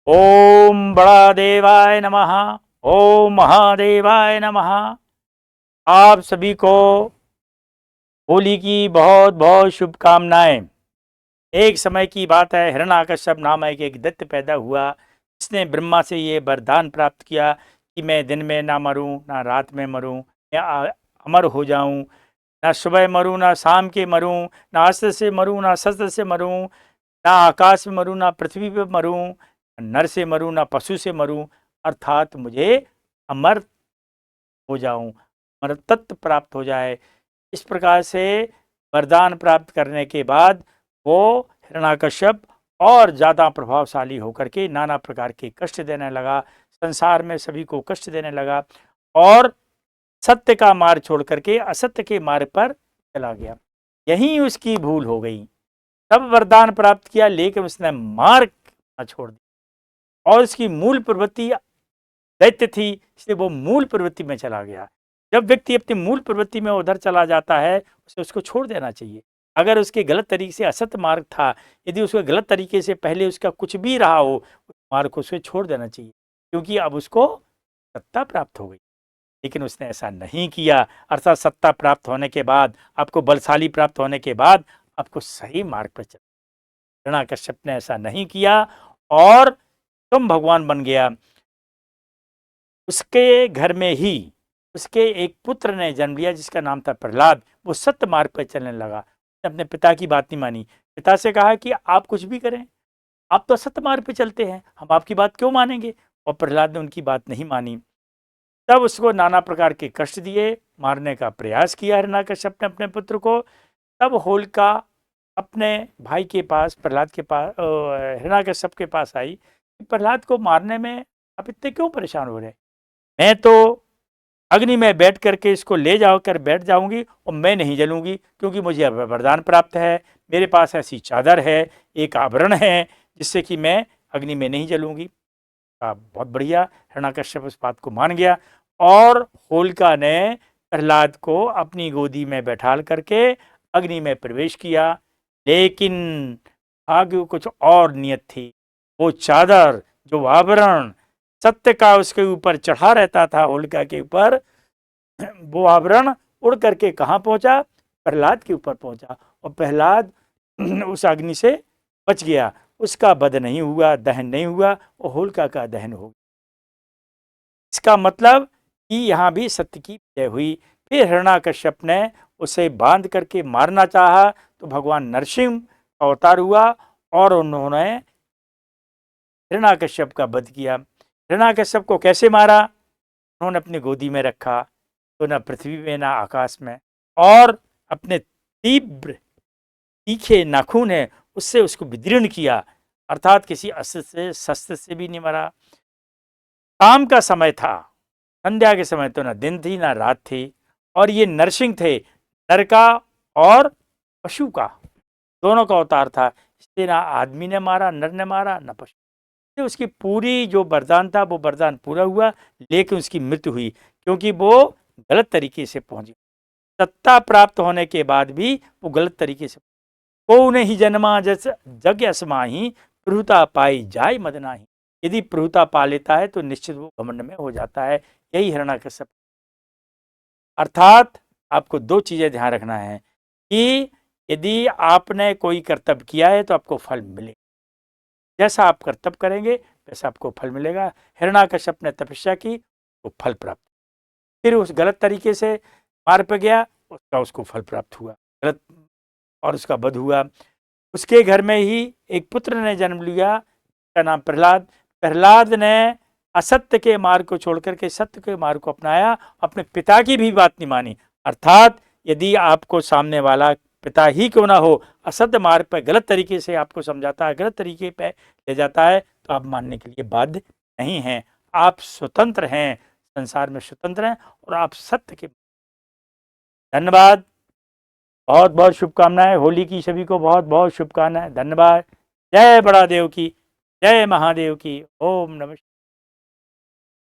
ओम बड़ा देवाय नमः। ओम महादेवाय नमः। आप सभी को होली की बहुत बहुत शुभकामनाएं। एक समय की बात है, हिरण्याकश्यप नामक एक दैत्य पैदा हुआ। इसने ब्रह्मा से ये वरदान प्राप्त किया कि मैं दिन में ना मरूं ना रात में मरूं, मैं अमर हो जाऊं, ना सुबह मरूं ना शाम के मरूं, ना अस्त्र से मरूं ना शस्त्र से मरूं, ना आकाश में मरूं ना पृथ्वी पे मरूं, नर से मरूं ना पशु से मरूं, अर्थात मुझे अमर हो जाऊं, अमर तत्व प्राप्त हो जाए। इस प्रकार से वरदान प्राप्त करने के बाद वो हिरण्याकश्यप और ज़्यादा प्रभावशाली होकर के नाना प्रकार के कष्ट देने लगा, संसार में सभी को कष्ट देने लगा और सत्य का मार्ग छोड़ करके असत्य के मार्ग पर चला गया। यही उसकी भूल हो गई। तब वरदान प्राप्त किया लेकिन उसने मार्ग न छोड़ दिया और उसकी मूल प्रवृत्ति दैत्य थी, इसलिए वो मूल प्रवृत्ति में चला गया। जब व्यक्ति अपनी मूल प्रवृत्ति में उधर चला जाता है, उसे उसको छोड़ देना चाहिए। अगर उसके गलत तरीके से असत्य मार्ग था, यदि उसको गलत तरीके से पहले उसका कुछ भी रहा हो, उस मार्ग को उसे छोड़ देना चाहिए, क्योंकि अब उसको सत्ता प्राप्त हो गई। लेकिन उसने ऐसा नहीं किया, अर्थात सत्ता प्राप्त होने के बाद, आपको बलशाली प्राप्त होने के बाद आपको सही मार्ग पर चल। हिरण्याकश्यप ने ऐसा नहीं किया और तुम भगवान बन गया। उसके घर में ही उसके एक पुत्र ने जन्म लिया जिसका नाम था प्रहलाद। वो सत्य मार्ग पर चलने लगा। उसने अपने पिता की बात नहीं मानी। पिता से कहा कि आप कुछ भी करें, आप तो सत्य मार्ग पे चलते हैं, हम आपकी बात क्यों मानेंगे। और प्रहलाद ने उनकी बात नहीं मानी। तब उसको नाना प्रकार के कष्ट दिए, मारने का प्रयास किया हिरण्याकश्यप ने अपने पुत्र को। तब होलिका अपने भाई के पास, प्रहलाद के पास, हिरण्याकश्यप के पास आई कि प्रहलाद को मारने में आप इतने क्यों परेशान हो रहे। मैं तो अग्नि में बैठ करके इसको ले जाओ कर बैठ जाऊंगी और मैं नहीं जलूंगी, क्योंकि मुझे वरदान प्राप्त है। मेरे पास ऐसी चादर है, एक आवरण है, जिससे कि मैं अग्नि में नहीं जलूंगी। बहुत बढ़िया, हिरण्याकश्यप उस बात को मान गया और होलिका ने प्रहलाद को अपनी गोदी में बैठाल करके अग्नि में प्रवेश किया। लेकिन आगे कुछ और नियत थी। वो चादर, जो आवरण सत्य का उसके ऊपर चढ़ा रहता था, होलिका के ऊपर, वो आवरण उड़ करके कहाँ पहुंचा, प्रहलाद के ऊपर पहुंचा और प्रहलाद उस अग्नि से बच गया। उसका वध नहीं हुआ, दहन नहीं हुआ और होलिका का दहन हो गया। इसका मतलब कि यहाँ भी सत्य की विजय हुई। फिर हिरण्याकश्यप ने उसे बांध करके मारना चाहा तो भगवान नरसिंह का अवतार हुआ और उन्होंने हिरण्याकश्यप का वध किया। हिरण्याकश्यप को कैसे मारा, उन्होंने अपनी गोदी में रखा, तो न पृथ्वी में न आकाश में, और अपने तीव्र तीखे नाखून है उससे उसको विदीर्ण किया। अर्थात किसी अस्त्र से शस्त्र से भी नहीं मरा। शाम का समय था, संध्या के समय, तो ना दिन थी ना रात थी, और ये नरसिंह थे, नर का और पशु का, दोनों का अवतार था। इसलिए ना आदमी ने मारा, नर ने मारा, ना पशु। उसकी पूरी जो वरदान था वो वरदान पूरा हुआ, लेकिन उसकी मृत्यु हुई क्योंकि वो गलत तरीके से पहुंची। सत्ता प्राप्त होने के बाद भी वो गलत तरीके से, को नहीं जन्मा जस जग असमाही, प्रभुता पाई जाय मद नाही। यदि प्रभुता पा लेता है तो निश्चित वो घमंड में हो जाता है। यही हिरण्याकश्यप। अर्थात आपको दो चीजें ध्यान रखना है कि यदि आपने कोई कर्तव्य किया है तो आपको फल मिले। जैसा आप कर्तव्य करेंगे वैसा आपको फल मिलेगा। हिरण्याकश्यप ने तपस्या की तो फल प्राप्त, फिर उस गलत तरीके से मार्ग पर गया, उसको फल प्राप्त हुआ गलत, और उसका वध हुआ। उसके घर में ही एक पुत्र ने जन्म लिया, का नाम प्रहलाद। प्रहलाद ने असत्य के मार्ग को छोड़कर के सत्य के मार्ग को अपनाया, अपने पिता की भी बात नहीं मानी। अर्थात यदि आपको सामने वाला पिता ही क्यों ना हो, असत्य मार्ग पर गलत तरीके से आपको समझाता है, गलत तरीके पे ले जाता है, तो आप मानने के लिए बाध्य नहीं हैं। आप स्वतंत्र हैं, संसार में स्वतंत्र हैं और आप सत्य के। धन्यवाद, बहुत बहुत शुभकामनाएं। होली की सभी को बहुत बहुत शुभकामनाएं। धन्यवाद। जय बड़ा देव की, जय महादेव की। ओम नमः।